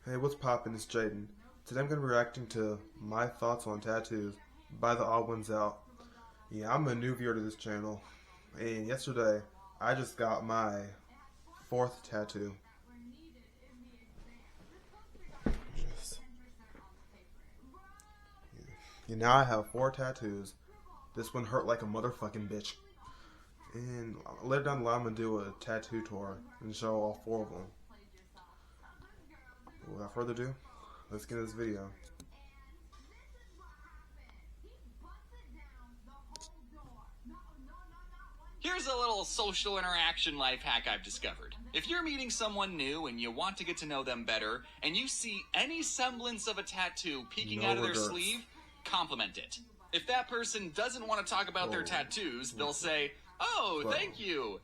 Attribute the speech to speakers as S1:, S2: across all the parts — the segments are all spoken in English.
S1: Hey, what's poppin'? It's Jaden. Today I'm going to be reacting to my thoughts on tattoos by the Odd Ones Out. Yeah, I'm a new viewer to this channel, and yesterday I just got my fourth tattoo. Yes. Yeah, now I have 4 tattoos. This one hurt like a motherfucking bitch. And later down the line I'm going to do a tattoo tour and show all 4 of them. Without further ado, let's get into this video.
S2: Here's a little social interaction life hack I've discovered. If you're meeting someone new and you want to get to know them better, and you see any semblance of a tattoo peeking out of their sleeve, compliment it. If that person doesn't want to talk about their tattoos, they'll say, "Oh, thank you."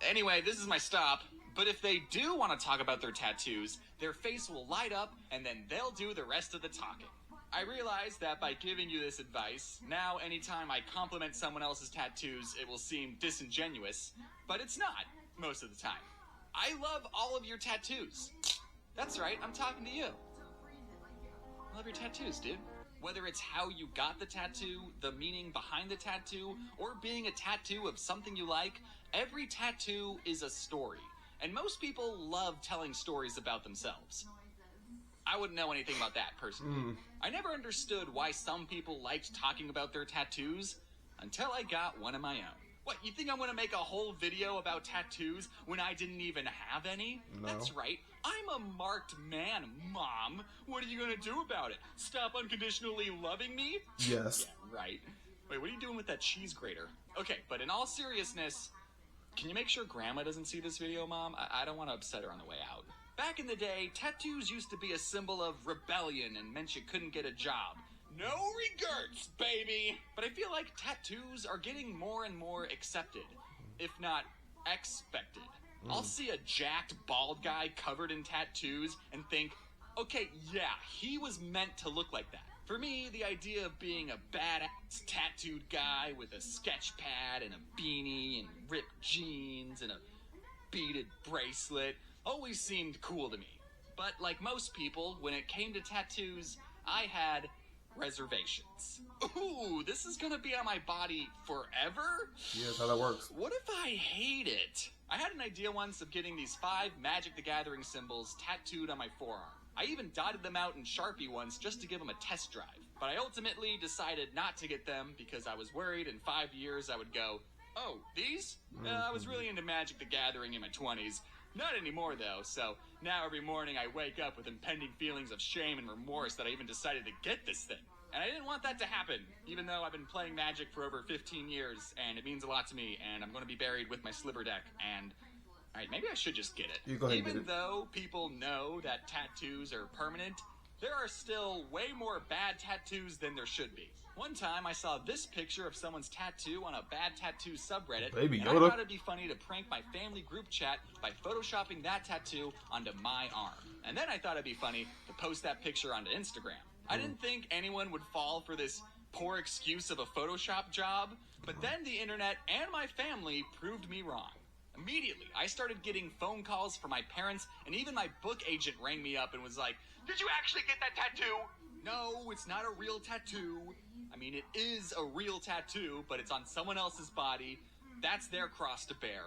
S2: Anyway, this is my stop. But if they do want to talk about their tattoos, their face will light up and then they'll do the rest of the talking. I realize that by giving you this advice, now anytime I compliment someone else's tattoos, it will seem disingenuous, but it's not, most of the time. I love all of your tattoos. That's right, I'm talking to you. I love your tattoos, dude. Whether it's how you got the tattoo, the meaning behind the tattoo, or being a tattoo of something you like, every tattoo is a story. And most people love telling stories about themselves. I wouldn't know anything about that, personally. I never understood why some people liked talking about their tattoos until I got one of my own. What, you think I'm going to make a whole video about tattoos when I didn't even have any?
S1: No.
S2: That's right. I'm a marked man, Mom. What are you going to do about it? Stop unconditionally loving me?
S1: Yes.
S2: Yeah, right. Wait, what are you doing with that cheese grater? Okay, but in all seriousness, can you make sure Grandma doesn't see this video, Mom? I don't want to upset her on the way out. Back in the day, tattoos used to be a symbol of rebellion and meant you couldn't get a job. No regrets, baby! But I feel like tattoos are getting more and more accepted, if not expected. I'll see a jacked, bald guy covered in tattoos and think, okay, yeah, he was meant to look like that. For me, the idea of being a badass tattooed guy with a sketch pad and a beanie and ripped jeans and a beaded bracelet always seemed cool to me. But like most people, when it came to tattoos, I had reservations. Ooh, this is gonna be on my body forever?
S1: Yeah, that's how that works.
S2: What if I hate it? I had an idea once of getting these 5 Magic the Gathering symbols tattooed on my forearm. I even dotted them out in Sharpie once just to give them a test drive. But I ultimately decided not to get them because I was worried in 5 years I would go, oh, these? I was really into Magic the Gathering in my 20s. Not anymore, though, so now every morning I wake up with impending feelings of shame and remorse that I even decided to get this thing. And I didn't want that to happen, even though I've been playing Magic for over 15 years, and it means a lot to me, and I'm going to be buried with my Sliver deck, and... Alright, maybe I should just get it.
S1: You go ahead and get
S2: Even
S1: it.
S2: though people know that tattoos are permanent, there are still way more bad tattoos than there should be. One time I saw this picture of someone's tattoo on a bad tattoo subreddit,
S1: Baby
S2: and I
S1: Yoda.
S2: thought it'd be funny to prank my family group chat by photoshopping that tattoo onto my arm. And then I thought it'd be funny to post that picture onto Instagram. I didn't think anyone would fall for this poor excuse of a Photoshop job, but then the internet and my family proved me wrong. Immediately, I started getting phone calls from my parents, and even my book agent rang me up and was like, "Did you actually get that tattoo?" No, it's not a real tattoo. I mean, it is a real tattoo, but it's on someone else's body. That's their cross to bear.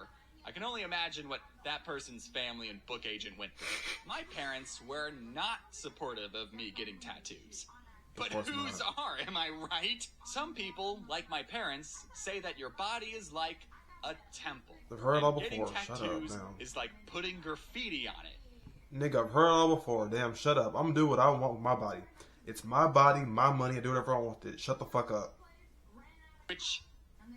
S2: I can only imagine what that person's family and book agent went through. My parents were not supportive of me getting tattoos. But
S1: course
S2: whose
S1: not.
S2: are, am I right? Some people, like my parents, say that your body is like a temple.
S1: I've heard it all
S2: And getting
S1: before. Shut up
S2: tattoos
S1: now.
S2: is like putting graffiti on it.
S1: Nigga, I've heard it all before. Damn, shut up. I'm gonna do what I want with my body. It's my body, my money. I do whatever I want with it. Shut the fuck up.
S2: Which,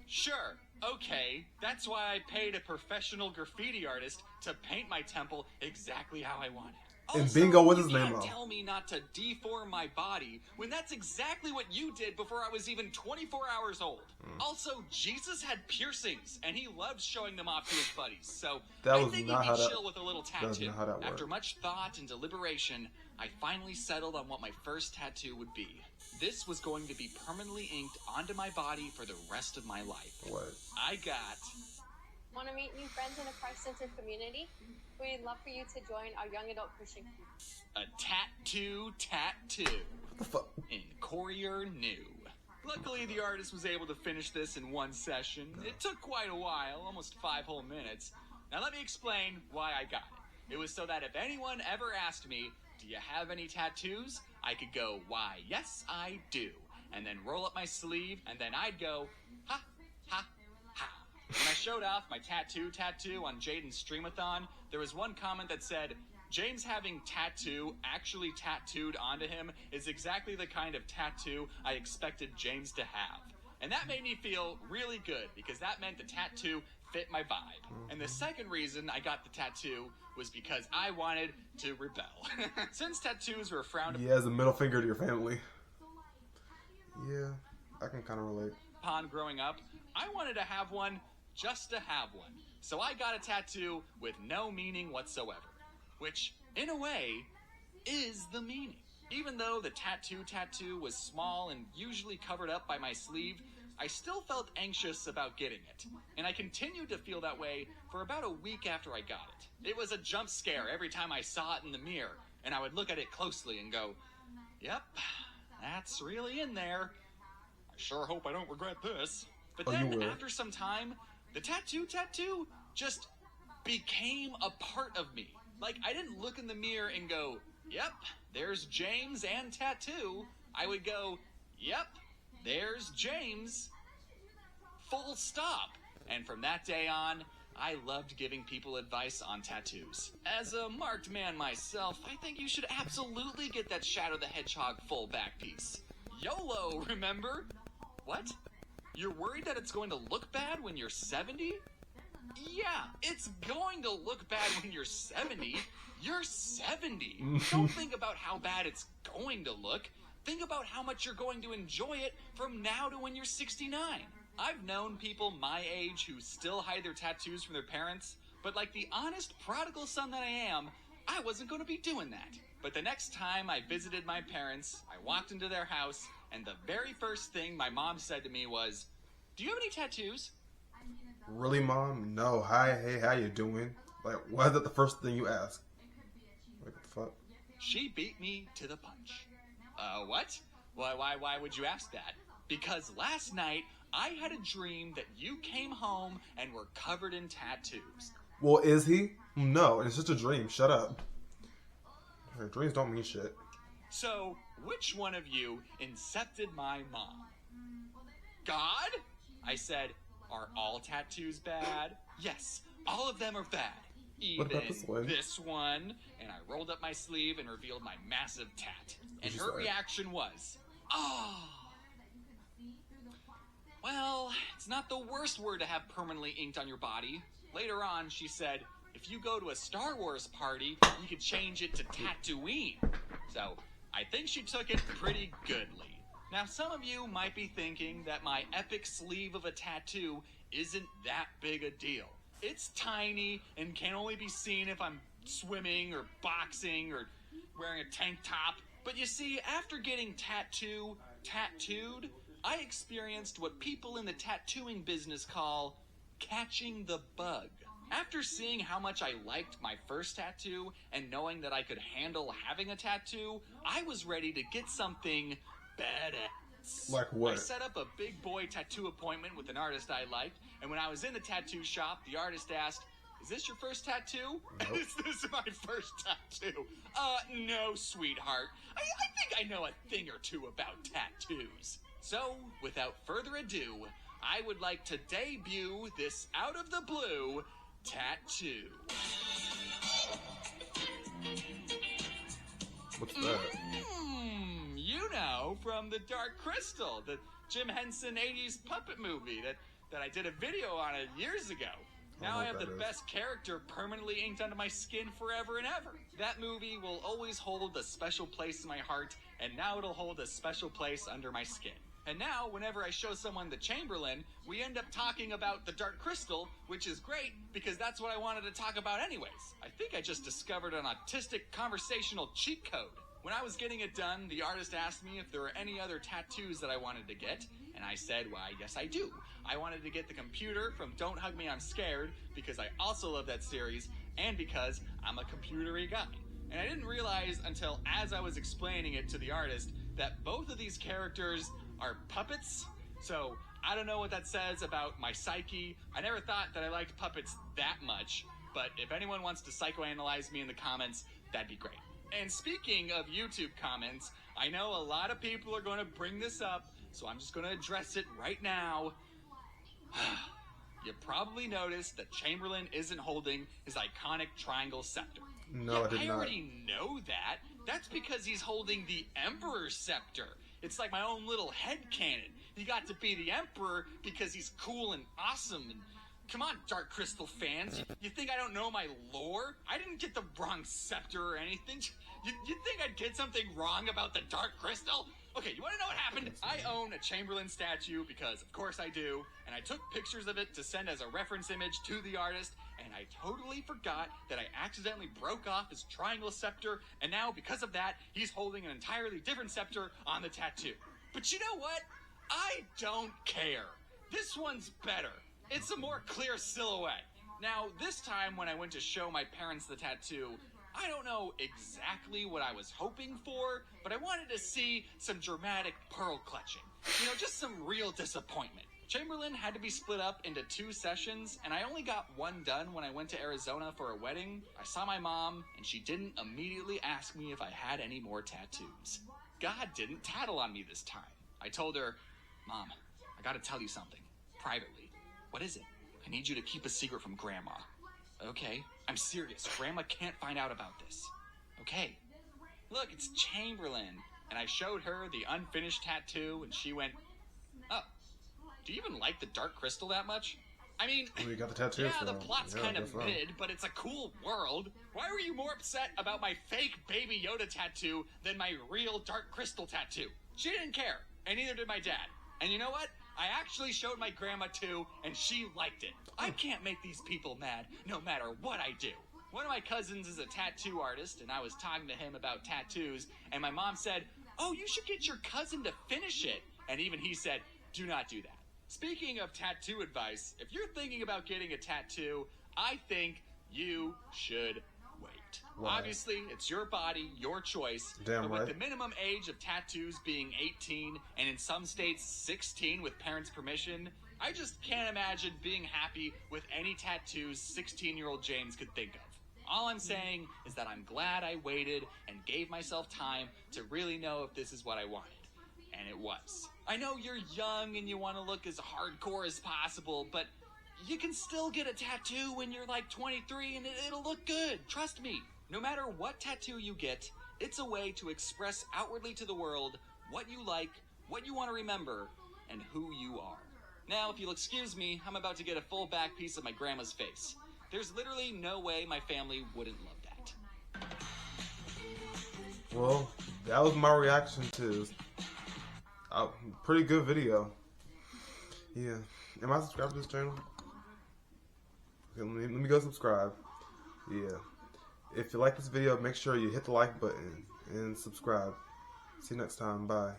S2: sure, okay, that's why I paid a professional graffiti artist to paint my temple exactly how I want it.
S1: And
S2: Also,
S1: bingo with
S2: you
S1: his name
S2: can't
S1: on.
S2: tell me not to deform my body when that's exactly what you did before I was even 24 hours old. Also, Jesus had piercings, and he loved showing them off to his buddies, so
S1: That
S2: I
S1: was
S2: think
S1: not
S2: he'd
S1: how
S2: be
S1: that-
S2: chill with a little
S1: that was
S2: tattoo.
S1: not how that worked.
S2: After much thought and deliberation, I finally settled on what my first tattoo would be. This was going to be permanently inked onto my body for the rest of my life.
S1: What?
S2: I got
S3: Want to meet new friends in a Christ-centered community? We'd love for you to join our young adult Christian community.
S2: A tattoo.
S1: What the fuck?
S2: In Courier New. Luckily, the artist was able to finish this in one session. It took quite a while, almost 5 whole minutes. Now let me explain why I got it. It was so that if anyone ever asked me, do you have any tattoos? I could go, why, yes, I do. And then roll up my sleeve, and then I'd go, ha, ha, ha. When I showed off my tattoo on Jaden's Streamathon, there was one comment that said, James having tattoo actually tattooed onto him is exactly the kind of tattoo I expected James to have. And that made me feel really good because that meant the tattoo fit my vibe. And the second reason I got the tattoo was because I wanted to rebel. Since tattoos were frowned
S1: He has a middle finger to your family. Yeah, I can kind of relate.
S2: upon growing up, I wanted to have one just to have one. So I got a tattoo with no meaning whatsoever. Which, in a way, is the meaning. Even though the tattoo was small and usually covered up by my sleeve, I still felt anxious about getting it. And I continued to feel that way for about a week after I got it. It was a jump scare every time I saw it in the mirror, and I would look at it closely and go, yep, that's really in there. I sure hope I don't regret this. But then, after some time, the tattoo just became a part of me. Like, I didn't look in the mirror and go, yep, there's James and tattoo. I would go, yep, there's James. Full stop. And from that day on, I loved giving people advice on tattoos. As a marked man myself, I think you should absolutely get that Shadow the Hedgehog full back piece. YOLO, remember? What? You're worried that it's going to look bad when you're 70? Yeah, it's going to look bad when you're 70. You're 70. Don't think about how bad it's going to look. Think about how much you're going to enjoy it from now to when you're 69. I've known people my age who still hide their tattoos from their parents, but like the honest prodigal son that I am, I wasn't going to be doing that. But the next time I visited my parents, I walked into their house, and the very first thing my mom said to me was, "Do you have any tattoos?"
S1: Really, Mom? No. Hi, hey, how you doing? Like, why is that the first thing you ask? Like, what the fuck?
S2: She beat me to the punch. What? Why would you ask that? Because last night, I had a dream that you came home and were covered in tattoos.
S1: Well, is he? No, it's just a dream. Shut up. Her dreams don't mean shit.
S2: So, which one of you incepted my mom? God? I said, are all tattoos bad? Yes, all of them are bad. Even this one. And I rolled up my sleeve and revealed my massive tat. And her reaction was, oh. Well, it's not the worst word to have permanently inked on your body. Later on, she said, if you go to a Star Wars party, you could change it to Tatooine. So, I think she took it pretty goodly. Now, some of you might be thinking that my epic sleeve of a tattoo isn't that big a deal. It's tiny and can only be seen if I'm swimming or boxing or wearing a tank top. But you see, after getting tattooed, I experienced what people in the tattooing business call catching the bug. After seeing how much I liked my first tattoo and knowing that I could handle having a tattoo, I was ready to get something badass.
S1: Like what?
S2: I set up a big boy tattoo appointment with an artist I liked, and when I was in the tattoo shop, the artist asked, "Is this your first tattoo?"
S1: Nope.
S2: Is this my first tattoo? No, sweetheart. I think I know a thing or two about tattoos. So, without further ado, I would like to debut this out of the blue tattoo.
S1: What's that?
S2: You know, from The Dark Crystal, the Jim Henson 80s puppet movie that I did a video on it years ago. Now I have the best character permanently inked onto my skin forever and ever. That movie will always hold a special place in my heart, and now it'll hold a special place under my skin. And now, whenever I show someone the Chamberlain, we end up talking about the Dark Crystal, which is great, because that's what I wanted to talk about anyways. I think I just discovered an autistic conversational cheat code. When I was getting it done, the artist asked me if there were any other tattoos that I wanted to get, and I said, why, yes I do. I wanted to get the computer from Don't Hug Me, I'm Scared, because I also love that series, and because I'm a computery guy. And I didn't realize until as I was explaining it to the artist that both of these characters are puppets. So I don't know what that says about my psyche. I never thought that I liked puppets that much, but if anyone wants to psychoanalyze me in the comments, that'd be great. And speaking of YouTube comments, I know a lot of people are going to bring this up, so I'm just going to address it right now. You probably noticed that Chamberlain isn't holding his iconic triangle scepter.
S1: No, I did
S2: I
S1: not.
S2: already know that. That's because he's holding the Emperor's scepter. It's like my own little headcanon. He got to be the Emperor because he's cool and awesome. And come on, Dark Crystal fans. You think I don't know my lore? I didn't get the wrong scepter or anything. You think I'd get something wrong about the Dark Crystal? Okay, you want to know what happened? I own a Chamberlain statue because, of course, I do. And I took pictures of it to send as a reference image to the artist. And I totally forgot that I accidentally broke off his triangle scepter. And now, because of that, he's holding an entirely different scepter on the tattoo. But you know what? I don't care. This one's better. It's a more clear silhouette. Now, this time when I went to show my parents the tattoo, I don't know exactly what I was hoping for, but I wanted to see some dramatic pearl clutching. You know, just some real disappointment. Chamberlain had to be split up into 2 sessions, and I only got one done when I went to Arizona for a wedding. I saw my mom, and she didn't immediately ask me if I had any more tattoos. God didn't tattle on me this time. I told her, Mom, I gotta tell you something, privately. What is it? I need you to keep a secret from Grandma. Okay, I'm serious. Grandma can't find out about this. Okay. Look, it's Chamberlain. And I showed her the unfinished tattoo, and she went, oh, do you even like the Dark Crystal that much? I mean,
S1: We got the tattoo.
S2: yeah,
S1: so,
S2: the plot's
S1: yeah,
S2: kind
S1: I
S2: of
S1: guess so.
S2: mid, but it's a cool world. Why were you more upset about my fake Baby Yoda tattoo than my real Dark Crystal tattoo? She didn't care, and neither did my dad. And you know what? I actually showed my grandma too, and she liked it. I can't make these people mad, no matter what I do. One of my cousins is a tattoo artist, and I was talking to him about tattoos, and my mom said, oh, you should get your cousin to finish it. And even he said, do not do that. Speaking of tattoo advice, if you're thinking about getting a tattoo, I think you should wait.
S1: Why?
S2: Obviously, it's your body, your choice.
S1: Damn
S2: but with
S1: right.
S2: the minimum age of tattoos being 18, and in some states 16 with parents' permission, I just can't imagine being happy with any tattoos 16-year-old James could think of. All I'm saying is that I'm glad I waited and gave myself time to really know if this is what I wanted. And it was. I know you're young and you want to look as hardcore as possible, but you can still get a tattoo when you're like 23 and it'll look good. Trust me. No matter what tattoo you get, it's a way to express outwardly to the world what you like, what you want to remember, and who you are. Now, if you'll excuse me, I'm about to get a full back piece of my grandma's face. There's literally no way my family wouldn't love that.
S1: Well, that was my reaction to a pretty good video. Yeah. Am I subscribed to this channel? Okay, let me go subscribe. Yeah. If you like this video, make sure you hit the like button and subscribe. See you next time. Bye.